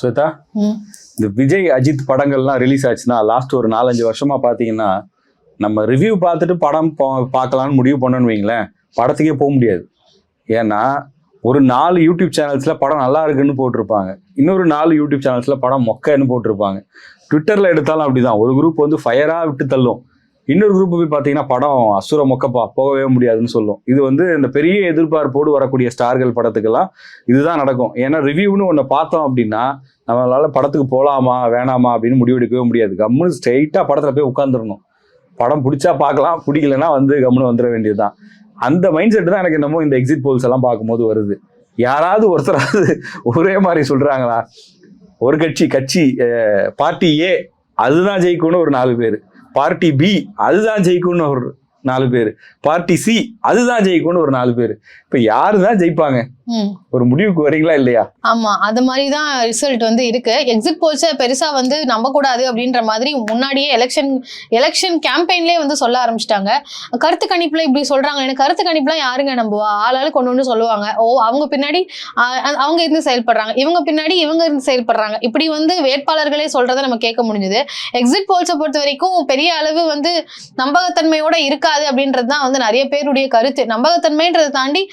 ஸ்வேதா, இந்த விஜய் அஜித் படங்கள்லாம் ரிலீஸ் ஆச்சுன்னா லாஸ்ட் ஒரு 4-5 வருஷமா பாத்தீங்கன்னா நம்ம ரிவ்யூ பார்த்துட்டு படம் பார்க்கலான்னு முடிவு பண்ணணும்னு வைங்களேன், படத்துக்கே போக முடியாது. ஏன்னா ஒரு 4 யூடியூப் சேனல்ஸ்ல படம் நல்லா இருக்குன்னு போட்டிருப்பாங்க, இன்னொரு 4 யூடியூப் சேனல்ஸ்ல படம் மொக்கன்னு போட்டிருப்பாங்க. ட்விட்டர்ல எடுத்தாலும் அப்படிதான், ஒரு குரூப் வந்து ஃபயரா விட்டு தள்ளும், இன்னொரு குரூப் போய் பார்த்தீங்கன்னா படம் அசுர மொக்கப்பா போகவே முடியாதுன்னு சொல்லும். இது வந்து இந்த பெரிய எதிர்பார்ப்போடு வரக்கூடிய ஸ்டார்கள் படத்துக்கெல்லாம் இதுதான் நடக்கும். ஏன்னா ரிவ்யூன்னு ஒன்று பார்த்தோம் அப்படின்னா நம்மளால படத்துக்கு போகலாமா வேணாமா அப்படின்னு முடிவெடுக்கவே முடியாது. கம்முன்னு ஸ்ட்ரெயிட்டாக படத்தில் போய் உட்காந்துடணும். படம் பிடிச்சா பார்க்கலாம், பிடிக்கலன்னா வந்து கம்முன்னு வந்துட வேண்டியது தான். அந்த மைண்ட் செட் தான் எனக்கு என்னமோ இந்த எக்ஸிட் போல்ஸ் எல்லாம் பார்க்கும்போது வருது. யாராவது ஒருத்தராவது ஒரே மாதிரி சொல்கிறாங்களா? ஒரு கட்சி பார்ட்டி ஏ அதுதான் ஜெயிக்கும்னு ஒரு 4 பேர், பார்ட்டி பி அதுதான் ஜெயிக்கும்னு ஒரு 4 பேர், பார்ட்டி சி அதுதான் ஜெயிக்கும்னு ஒரு 4 பேர். இப்ப யாரு தான் ஜெயிப்பாங்க? ஒரு முடிவுக்கு வரீங்களா இல்லையா? ஆமா, அது மாதிரிதான் ரிசல்ட் வந்து இருக்கு. எக்ஸிட் போல்ஸை பெருசா வந்து நம்ப கூடாது அப்படின்ற மாதிரி முன்னாடியே எலெக்ஷன் கேம்பெயின்லேயே வந்து சொல்ல ஆரம்பிச்சிட்டாங்க. கருத்து கணிப்புல இப்படி சொல்றாங்க, எனக்கு கருத்து கணிப்புலாம் யாருங்க நம்புவா, ஆளாளு கொண்டு வந்து சொல்லுவாங்க. அவங்க பின்னாடி அவங்க இருந்து செயல்படுறாங்க, இவங்க பின்னாடி இவங்க இருந்து செயல்படுறாங்க, இப்படி வந்து வேட்பாளர்களே சொல்றதை நம்ம கேட்க முடிஞ்சது. எக்ஸிட் போல்ஸை பொறுத்த வரைக்கும் பெரிய அளவு வந்து நம்பகத்தன்மையோட இருக்காது அப்படின்றது தான் வந்து நிறைய பேருடைய கருத்து. நம்பகத்தன்மைன்றதை தாண்டி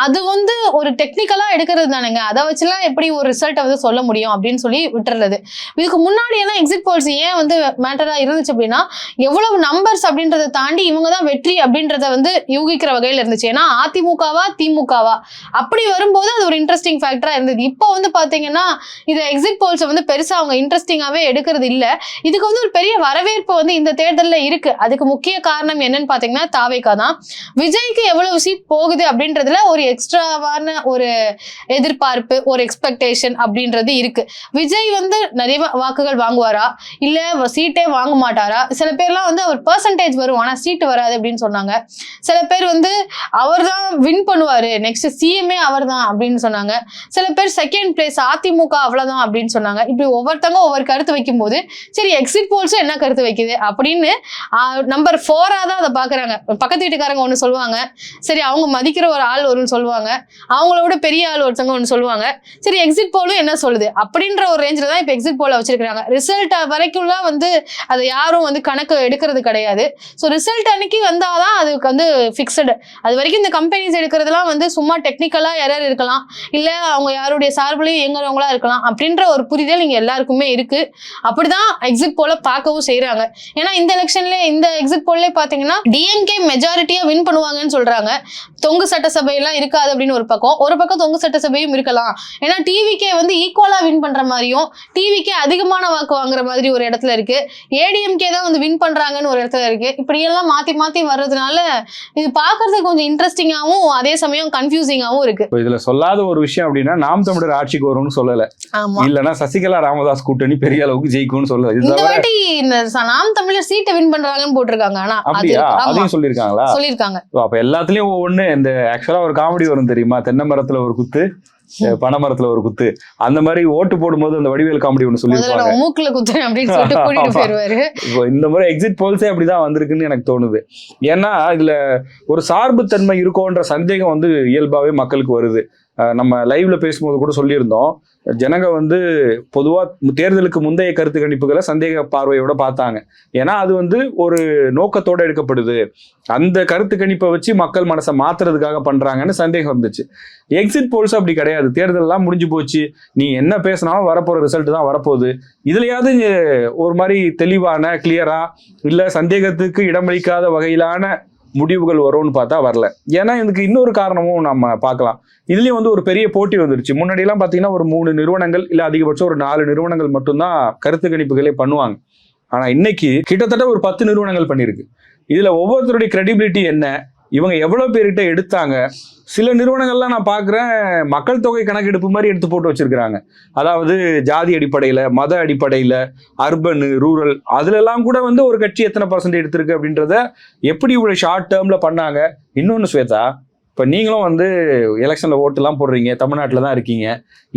அது வந்து ஒரு டெக்னிக்கலா எடுக்கிறது தானேங்க, அதை வச்சுலாம் எப்படி ஒரு ரிசல்ட்டை வந்து சொல்ல முடியும் அப்படின்னு சொல்லி விட்டுறது. இதுக்கு முன்னாடி எல்லாம் எக்ஸிட் போல்ஸ் ஏன் வந்து மேட்டரா இருந்துச்சு அப்படின்னா, எவ்வளவு நம்பர்ஸ் அப்படின்றத தாண்டி இவங்க தான் வெற்றி அப்படின்றத வந்து யூகிக்கிற வகையில இருந்துச்சு. ஏன்னா அதிமுகவா திமுகவா அப்படி வரும்போது அது ஒரு இன்ட்ரெஸ்டிங் ஃபேக்டரா இருந்தது. இப்போ வந்து பாத்தீங்கன்னா இது எக்ஸிட் போல்ஸை வந்து பெருசா அவங்க இன்ட்ரெஸ்டிங்காவே எடுக்கிறது இல்ல. இதுக்கு வந்து ஒரு பெரிய வரவேற்பு வந்து இந்த தேர்தலில் இருக்கு. அதுக்கு முக்கிய காரணம் என்னன்னு பாத்தீங்கன்னா தாவேகா தான். விஜய்க்கு எவ்வளவு சீட் போகுது அப்படின்றதுல ஒரு எக்ஸ்ட்ராவான ஒரு எதிர்பார்ப்பு, ஒரு எக்ஸ்பெக்டேஷன் அப்படின்றது இருக்கு. விஜய் வந்து நிறைய வாக்குகள் வாங்குவாரா இல்ல சீட்டே வாங்க மாட்டாரா? சில பேர்லாம் வந்து அவர் பெர்சன்டேஜ் வரும் ஆனா சீட்டு வராது அப்படின்னு சொன்னாங்க. சில பேர் வந்து அவர் தான் வின் பண்ணுவாரு, நெக்ஸ்ட் சிஎம்ஏ அவர் தான் அப்படின்னு சொன்னாங்க. சில பேர் செகண்ட் பிளேஸ் அதிமுக அவ்வளவுதான் அப்படின்னு சொன்னாங்க. இப்படி ஒவ்வொருத்தவங்க ஒவ்வொரு கருத்து வைக்கும் போது சரி எக்ஸிட் போல்ஸும் என்ன கருத்து வைக்குது அப்படின்னு நம்பர் 4 தான் அதை பாக்குறாங்க. பக்கத்து வீட்டுக்காரங்க ஒண்ணு சொல்லுவாங்க, சரி அவங்க மதிக்கிற ஒரு ஆள் ஒன்று சொல்லுவாங்க, அவங்களோட பெரிய ஆள் ஒருத்தவங்க ஒன்று சொல்லுவாங்க, சரி எக்ஸிட் போலும் என்ன சொல்லுது அப்படின்ற ஒரு ரேஞ்சில் தான் இப்போ எக்ஸிட் போல வச்சிருக்காங்க. ரிசல்ட் வரைக்கும்லாம் வந்து அதை யாரும் வந்து கணக்கு எடுக்கிறது கிடையாது. ஸோ ரிசல்ட் அன்னைக்கு வந்தாதான் அதுக்கு வந்து ஃபிக்ஸடு. அது வரைக்கும் இந்த கம்பெனிஸ் எடுக்கிறதுலாம் வந்து சும்மா டெக்னிக்கலா எரர் இருக்கலாம், இல்லை அவங்க யாருடைய சார்பிலையும் இயங்குறவங்களா இருக்கலாம் அப்படின்ற ஒரு புரிதல் இங்கே எல்லாருக்குமே இருக்கு. அப்படிதான் எக்ஸிட் போல பார்க்கவும் செய்யறாங்க. ஏன்னா இந்த எலெக்ஷன்ல இந்த எக்ஸிட் போல்லே பார்த்தீங்கன்னா டிஎம்கே மெஜாரிட்டியா வின் பண்ணுவாங்கன்னு சொல்றாங்க. தொங்கு சட்டசபையெல்லாம் இருக்காது அப்படின்னு ஒரு பக்கம் தொங்கு சட்டசபையும் இருக்கலாம். ஏன்னா டிவிக்கே வந்து ஈக்குவலா வின் பண்ற மாதிரியும் டிவிக்கே அதிகமான வாக்கு வாங்குற மாதிரி ஒரு இடத்துல இருக்கு, ஏடிஎம்கே தான் வந்து வின் பண்றாங்கன்னு ஒரு இடத்துல இருக்கு. இப்படி எல்லாம் மாத்தி வர்றதுனால இது பாக்குறதுக்கு கொஞ்சம் இன்ட்ரெஸ்டிங்காவும் அதே சமயம் கன்ஃபியூசிங்காவும் இருக்கு. இதுல சொல்லாத ஒரு விஷயம் அப்படின்னா நாம் தமிழர் ஆட்சிக்கு வரும்னு சொல்லல, இல்லன்னா சசிகலா ராமதாஸ் கூட்டணி பெரிய அளவுக்கு ஜெயிக்கும்னு சொல்லல. இந்த வாட்டி நாம் தமிழர் சீட்டை வின் பண்றாங்கன்னு போட்டிருக்காங்க. ஆனா அதையும் சொல்லிருக்காங்களா? சொல்லிருக்காங்க. அப்ப எல்லாத்துலயும் ஒவ்வொன்னு. இந்த ஆக்சுவலா ஒரு காமெடி வரும் தெரியுமா, தென்னை மரத்துல ஒரு குத்து பனைமரத்துல ஒரு குத்து, அந்த மாதிரி ஓட்டு போடும்போது அந்த வடிவேல் காமெடி ஒண்ணு சொல்லிருப்பாங்க, மூக்குல குத்து அப்படின்னு சொல்லிட்டு கூட்டிட்டு போயிருவாரு. இந்த மாதிரி எக்ஸிட் போல்ஸே அப்படிதான் வந்திருக்குன்னு எனக்கு தோணுது. ஏன்னா இதுல ஒரு சார்புத்தன்மை இருக்கோன்ற சந்தேகம் வந்து இயல்பாவே மக்களுக்கு வருது. நம்ம லைவ்ல பேசும்போது கூட சொல்லியிருந்தோம், ஜனங்க வந்து பொதுவா தேர்தலுக்கு முந்தைய கருத்து கணிப்புகளை சந்தேக பார்வையோட பார்த்தாங்க. ஏன்னா அது வந்து ஒரு நோக்கத்தோட எடுக்கப்படுது, அந்த கருத்து கணிப்பை வச்சு மக்கள் மனசை மாத்துறதுக்காக பண்றாங்கன்னு சந்தேகம் இருந்துச்சு. எக்ஸிட் போல்ஸ் அப்படி கிடையாது. தேர்தலெல்லாம் முடிஞ்சு போச்சு, நீ என்ன பேசினாலும் வரப்போற ரிசல்ட் தான் வரப்போகுது. இதுலயாவது ஒரு மாதிரி தெளிவான கிளியரா இல்ல சந்தேகத்துக்கு இடமளிக்காத வகையிலான முடிவுகள் வரும்னு பார்த்தா வரல. ஏன்னா இதுக்கு இன்னொரு காரணமும் நம்ம பார்க்கலாம். இதுலயும் வந்து ஒரு பெரிய போட்டி வந்துருச்சு. முன்னாடி எல்லாம் பாத்தீங்கன்னா ஒரு 3 நிறுவனங்கள் இல்ல அதிகபட்சம் ஒரு 4 நிறுவனங்கள் மட்டும்தான் கருத்து கணிப்புகளே பண்ணுவாங்க. ஆனா இன்னைக்கு கிட்டத்தட்ட ஒரு 10 நிறுவனங்கள் பண்ணிருக்கு. இதுல ஒவ்வொருத்தருடைய கிரெடிபிலிட்டி என்ன, இவங்க எவ்வளவு பேர்கிட்ட எடுத்தாங்க. சில நிறுவனங்கள்லாம் நான் பார்க்குறேன் மக்கள் தொகை கணக்கெடுப்பு மாதிரி எடுத்து போட்டு வச்சிருக்கிறாங்க. அதாவது ஜாதி அடிப்படையில், மத அடிப்படையில், அர்பன் ரூரல் அதுலெல்லாம் கூட வந்து ஒரு கட்சி எத்தனை % எடுத்திருக்கு அப்படின்றத எப்படி இவ்வளோ ஷார்ட் டேர்மில் பண்ணாங்க. இன்னொன்று ஸ்வேதா, இப்போ நீங்களும் வந்து எலெக்ஷனில் ஓட்டுலாம் போடுறீங்க, தமிழ்நாட்டில் தான் இருக்கீங்க,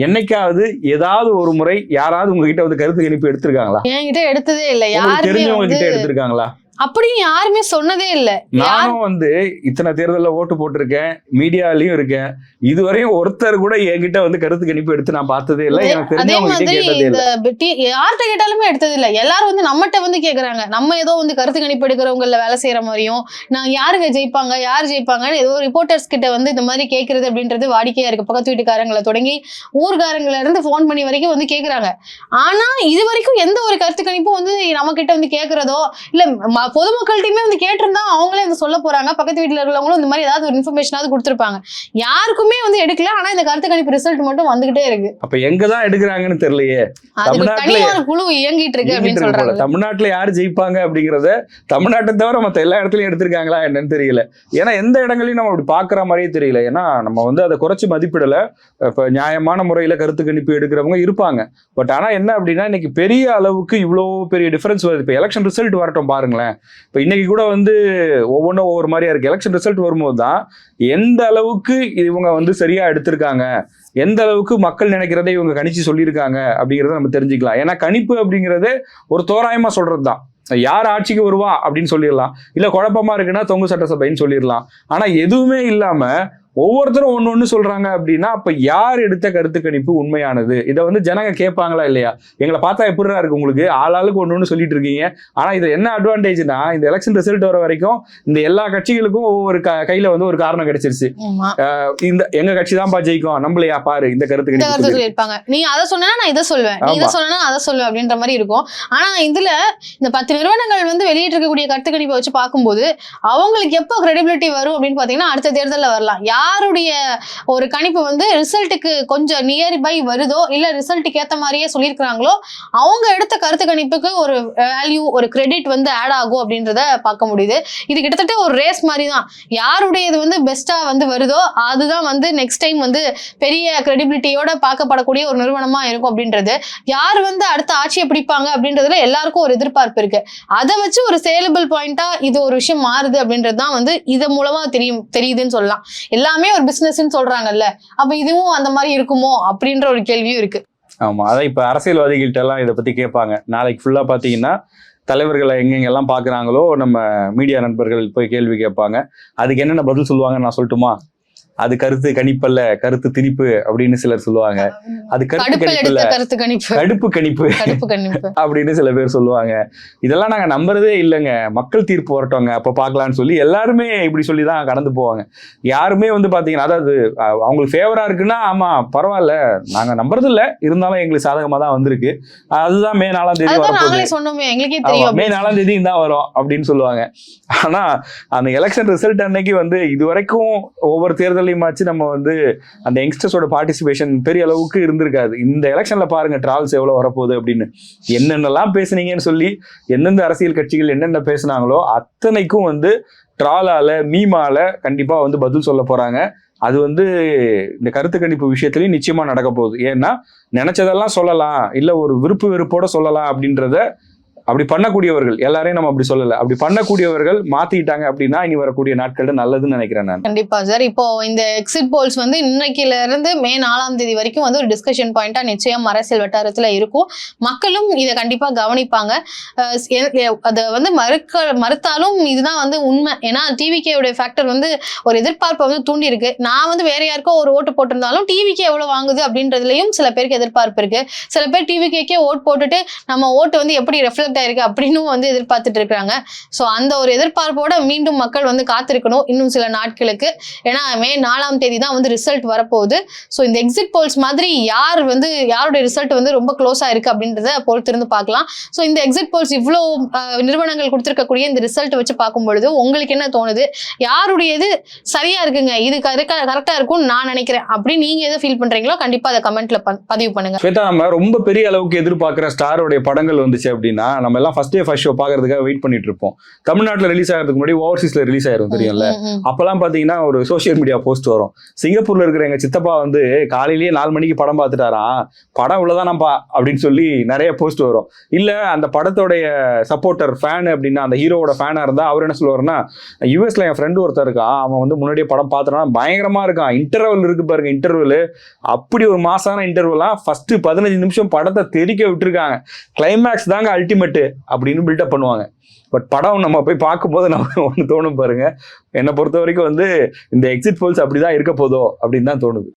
என்னைக்காவது ஏதாவது ஒரு முறை யாராவது உங்ககிட்ட வந்து கருத்து கணிப்பு எடுத்திருக்காங்களா? என்கிட்ட எடுத்ததே இல்லை. யாரும் தெரிஞ்சவங்க கிட்ட எடுத்திருக்காங்களா? அப்படின்னு யாருமே சொன்னதே இல்ல. நானும் வந்து இத்தனை தேர்தலில் ஓட்டு போட்டிருக்கேன், மீடியாலயும் இருக்கேன், இதுவரையும் ஒருத்தர் கூட என்கிட்ட வந்து கருத்து கணிப்பு எடுத்து நான் பார்த்ததே இல்லை. எனக்கு அதே தெரிஞ்சவங்க மாதிரி கேட்டதே இல்லை. யார்கிட்ட கேட்டாலுமே எடுத்தது இல்ல. எல்லாரும் வந்து நம்மகிட்ட வந்து கேக்குறாங்க. நம்ம ஏதோ வந்து கருத்து கணிப்பு எடுக்கிறவங்கள வேலை செய்யற மாதிரியும், நான் யாருங்க ஜெயிப்பாங்க யார் ஜெயிப்பாங்கன்னு ஏதோ ரிப்போர்ட்டர்ஸ் கிட்ட வந்து இந்த மாதிரி கேட்கறது அப்படின்றது வாடிக்கையா இருக்கு. பக்கத்து வீட்டுக்காரங்களை தொடங்கி ஊர்காரங்கள இருந்து போன் பண்ணி வரைக்கும் வந்து கேக்குறாங்க. ஆனா இது வரைக்கும் எந்த ஒரு கருத்து கணிப்பும் வந்து நம்ம கிட்ட வந்து கேட்கறதோ இல்ல பொதுமக்கள்கிட்டயுமே வந்து கேட்டிருந்தா அவங்களே வந்து சொல்ல போறாங்க. பக்கத்து வீட்டுல இருக்கிறவங்களும் இந்த மாதிரி ஏதாவது ஒரு இன்ஃபர்மேஷனாவது கொடுத்துருப்பாங்க. யாருக்குமே வந்து எடுக்கல. ஆனா இந்த கருத்து கணிப்பு ரிசல்ட் மட்டும் வந்துகிட்டே இருக்கு. அப்ப எங்கதான் எடுக்கிறாங்கன்னு தெரியலையே. அதுக்கு தனியான குழு இயங்கிட்டு இருக்கு அப்படின்னு சொல்றாங்க. தமிழ்நாட்டுல யாரு ஜெயிப்பாங்க அப்படிங்கறத தமிழ்நாட்டை தவிர மத்த எல்லா இடத்துலயும் எடுத்திருக்காங்களா என்னன்னு தெரியல. ஏன்னா எந்த இடங்களையும் நம்ம அப்படி பாக்குற மாதிரியே தெரியல. ஏன்னா நம்ம வந்து அதை குறைச்சு மதிப்பிடல. இப்ப நியாயமான முறையில கருத்து கணிப்பு எடுக்கிறவங்க இருப்பாங்க. பட் ஆனா என்ன அப்படின்னா இன்னைக்கு பெரிய அளவுக்கு இவ்வளவு பெரிய டிஃபரன்ஸ் வருது. இப்ப எலெக்ஷன் ரிசல்ட் வரட்டும் பாருங்களேன். இப்ப இன்னைக்கு கூட வந்து ஒவ்வொன்றும் ஒவ்வொரு மாதிரியா இருக்கு. எலெக்ஷன் ரிசல்ட் வரும்போது தான் எந்த அளவுக்கு இவங்க வந்து சரியா எடுத்திருக்காங்க, எந்த அளவுக்கு மக்கள் நினைக்கிறதை இவங்க கணிச்சு சொல்லியிருக்காங்க அப்படிங்கிறத நம்ம தெரிஞ்சுக்கலாம். ஏன்னா கணிப்பு அப்படிங்கிறது ஒரு தோராயமா சொல்றது தான். யார் ஆட்சிக்கு வருவா அப்படின்னு சொல்லிடலாம், இல்ல குழப்பமா இருக்குன்னா தொங்கு சட்டசபைன்னு சொல்லிடலாம். ஆனா எதுவுமே இல்லாம ஒவ்வொருத்தரும் ஒண்ணு சொல்றாங்க அப்படின்னா அப்ப யார் எடுத்த கருத்து கணிப்பு உண்மையானது? இதை வந்து ஜனங்க கேட்பாங்களா இல்லையா? எங்களை பார்த்தா எப்படிடா இருக்கு உங்களுக்கு, ஆளாளுக்கு ஒண்ணு சொல்லிட்டு இருக்கீங்க. ஆனா இது என்ன அட்வான்டேஜ்னா இந்த எலெக்ஷன் ரிசல்ட் வர வரைக்கும் இந்த எல்லா கட்சிகளுக்கும் ஒவ்வொரு கையில வந்து ஒரு காரணம் கிடைச்சிருச்சு. இந்த எங்க கட்சி தான் ஜெயிக்கும், நம்மளையா பாரு இந்த கருத்து கணிப்பு சொல்லிருப்பாங்க. நீ அதை சொன்னா நான் இதை சொல்வேன், நீ இதை சொன்னா அதை சொல்லுவேன் அப்படின்ற மாதிரி இருக்கும். ஆனா இதுல இந்த 10 நிறுவனங்கள் வந்து வெளியிட்டு இருக்கக்கூடிய கருத்து கணிப்பை வச்சு பார்க்கும்போது அவங்களுக்கு எப்போ கிரெடிபிலிட்டி வரும் அப்படின்னு பாத்தீங்கன்னா அடுத்த தேர்தலில் வரலாம். யாருடைய ஒரு கணிப்பு வந்து ரிசல்ட்டுக்கு கொஞ்சம் நியர்பை வருதோ இல்ல ரிசல்ட்டுக்கு ஏத்த மாதிரியே சொல்லியிருக்கிறாங்களோ அவங்க எடுத்த கருத்து கணிப்புக்கு ஒரு வேல்யூ ஒரு கிரெடிட் வந்து ஆட் ஆகும் அப்படின்றத பார்க்க முடியுது. இது கிட்டத்தட்ட ஒரு ரேஸ் மாதிரி தான். யாருடைய இது வந்து பெஸ்டா வந்து வருதோ அதுதான் வந்து நெக்ஸ்ட் டைம் வந்து பெரிய கிரெடிபிலிட்டியோட பார்க்கப்படக்கூடிய ஒரு நிறுவனமா இருக்கும் அப்படின்றது. யார் வந்து அடுத்த ஆட்சியை பிடிப்பாங்க அப்படின்றதுல எல்லாருக்கும் ஒரு எதிர்பார்ப்பு இருக்கு. அதை வச்சு ஒரு சேலபிள் பாயிண்டா இது ஒரு விஷயம் மாறுது அப்படின்றது தான் வந்து இது மூலமா தெரியுதுன்னு சொல்லலாம். எல்லாமே ஒரு பிசினஸ்ன்னு சொல்றாங்கல்ல, அப்ப இதுவும் அந்த மாதிரி இருக்குமோ அப்படின்ற ஒரு கேள்வியும் இருக்கு. ஆமா, அதான் இப்ப அரசியல்வாதிகள்ட்ட எல்லாம் இதை பத்தி கேட்பாங்க. நாளைக்கு ஃபுல்லா பாத்தீங்கன்னா தலைவர்களை எங்கெங்கெல்லாம் பாக்குறாங்களோ நம்ம மீடியா நண்பர்கள் போய் கேள்வி கேட்பாங்க. அதுக்கு என்னென்ன பதில் சொல்லுவாங்க நான் சொல்லட்டுமா? அது கருத்து கணிப்பல்ல, கருத்து திணிப்பு அப்படின்னு சிலர் சொல்லுவாங்க. அது கருத்து கணிப்பு, கடுப்பு கணிப்பு அப்படின்னு சில பேர் சொல்லுவாங்க. இதெல்லாம் நாங்க நம்புறதே இல்லைங்க, மக்கள் தீர்ப்பு வரட்டோங்க அப்ப பாக்கலாம்னு சொல்லி எல்லாருமே இப்படி சொல்லிதான் கடந்து போவாங்க. யாருமே வந்து பாத்தீங்கன்னா அதாவது அவங்களுக்கு ஃபேவரா இருக்குன்னா ஆமா பரவாயில்ல நாங்க நம்புறது இல்ல, இருந்தாலும் எங்களுக்கு சாதகமா தான் வந்திருக்கு, அதுதான் மே 4ஆம் தேதி மே 4ஆம் தேதி தான் வரும் அப்படின்னு சொல்லுவாங்க. ஆனா அந்த எலெக்ஷன் ரிசல்ட் அன்னைக்கு வந்து இது வரைக்கும் ஒவ்வொரு தேர்தல் நம்ம வந்து அந்த யங்ஸ்டர்ஸோட பார்ட்டிசிபேஷன் பெரிய அளவுக்கு இருந்திருக்காது. இந்த எலெக்ஷன்ல பாருங்க ட்ரால்ஸ் எவ்வளவு வரப்போகுது அப்படின்னு, என்னென்னலாம் பேசுனீங்கன்னு சொல்லி எந்தெந்த அரசியல் கட்சிகள் என்னென்ன பேசுனாங்களோ அத்தனைக்கும் வந்து ட்ராலால மீமால கண்டிப்பா வந்து பதில் சொல்ல போறாங்க. அது வந்து இந்த கருத்து கணிப்பு விஷயத்துலயும் நிச்சயமா நடக்க போகுது. ஏன்னா நினைச்சதெல்லாம் சொல்லலாம், இல்ல ஒரு விருப்பு வெறுப்போட சொல்லலாம் அப்படின்றத அப்படி பண்ணக்கூடியவர்கள் எல்லாரையும் நம்ம அப்படி சொல்லல, அப்படி பண்ணக்கூடியவர்கள் மாத்திட்டாங்க அப்படின்னா இனி வரக்கூடிய நாட்கள் நல்லதுன்னு நினைக்கிறேன் நான். கண்டிப்பா சார். இப்போ இந்த எக்ஸிட் போல்ஸ் வந்து இன்னைக்குல இருந்து மே 4ஆம் தேதி வரைக்கும் வந்து ஒரு டிஸ்கஷன் பாயிண்டா நிச்சயம் அரசியல் வட்டாரத்துல இருக்கும். மக்களும் இதை கண்டிப்பா கவனிப்பாங்க. அதை வந்து மறுத்தாலும் இதுதான் வந்து உண்மை. ஏன்னா டிவிகேவுடைய ஃபேக்டர் வந்து ஒரு எதிர்பார்ப்பை வந்து தூண்டி இருக்கு. நான் வந்து வேற யாருக்கோ ஒரு ஓட்டு போட்டிருந்தாலும் டிவிகே எவ்வளவு வாங்குது அப்படின்றதுலயும் சில பேருக்கு எதிர்பார்ப்பு இருக்கு. சில பேர் டிவிகேக்கே ஓட்டு போட்டுட்டு நம்ம ஓட்டு வந்து எப்படி ரெஃப்ளெக்ட் இருக்கு அப்படின்னு வந்து எதிர்பார்த்துட்டு இருக்காங்க. சோ அந்த ஒரு எதிர்பார்ப்போட மீண்டும் மக்கள் வந்து காத்திருக்கணும் இன்னும் சில நாட்களுக்கு. ஏன்னா மே 4ஆம் தேதி தான் வந்து ரிசல்ட் வரப்போகுது. சோ இந்த எக்ஸிட் போல்ஸ் மாதிரி யாருடைய ரிசல்ட் வந்து ரொம்ப க்ளோஸா இருக்கு அப்படின்றத பொறுத்திருந்து பார்க்கலாம். சோ இந்த எக்ஸிட் போல்ஸ் இவ்வளோ நிறுவனங்கள் கொடுத்திருக்கக்கூடிய இந்த ரிசல்ட் வச்சு பார்க்கும் பொழுது உங்களுக்கு என்ன தோணுது? யாருடையது சரியா இருக்குங்க, இது கரெக்டா இருக்கும்னு நான் நினைக்கிறேன் அப்படின்னு நீங்க எதை ஃபீல் பண்றீங்களோ கண்டிப்பா அதை கமெண்ட்ல பதிவு பண்ணுங்க. நம்ம ரொம்ப பெரிய அளவுக்கு எதிர்பார்க்கிற ஸ்டாரோடைய படங்கள் வந்துச்சு அப்படின்னா நம்ம எல்லாம் ஃபர்ஸ்ட் டே ஃபர்ஸ்ட் ஷோ பாக்குறதுக்காக வெயிட் பண்ணிட்டு இருப்போம். தமிழ்நாட்டுல ரிலீஸ் ஆகிறதுக்கு முன்னாடி ஓவர்சீஸ்ல ரிலீஸ் ஆயிரும் தெரியும்ல. அப்பெல்லாம் பாத்தீங்கன்னா ஒரு சோசியல் மீடியா போஸ்ட் வரும், சிங்கப்பூர்ல இருக்கிற எங்க சித்தப்பா வந்து காலையிலேயே 4 மணிக்கு படம் பார்த்துட்டாராம், படம் உள்ளதானப்பா அப்படின்னு சொல்லி நிறைய போஸ்ட் வரும். இல்ல அந்த படத்தோடைய சப்போர்ட்டர் ஃபேன் அப்படின்னா அந்த ஹீரோவோட ஃபேனா இருந்தா அவர் என்ன சொல்லுவாருன்னா, யூஎஸ்ல என் ஃப்ரெண்டு ஒருத்தர் இருக்கான், அவன் வந்து முன்னாடியே படம் பார்த்துட்டான், பயங்கரமா இருக்கான், இன்டர்வல் இருக்கு பாருங்க, இன்டர்வல் அப்படி ஒரு மாசான இன்டர்வலா ஃபர்ஸ்ட் 15 நிமிஷம் படத்தை தெரிக்க விட்டுருக்காங்க, கிளைமேக்ஸ் தாங்க அல்டிமேட் அல்டிமேட்டு அப்படின்னு பில்டப் பண்ணுவாங்க. பட் படம் நம்ம போய் பார்க்கும்போது நம்ம ஒன்று தோணும் பாருங்க, என்னை பொறுத்த வரைக்கும் வந்து இந்த எக்ஸிட் போல்ஸ் அப்படிதான் இருக்க போதோ அப்படின்னு தான் தோணுது.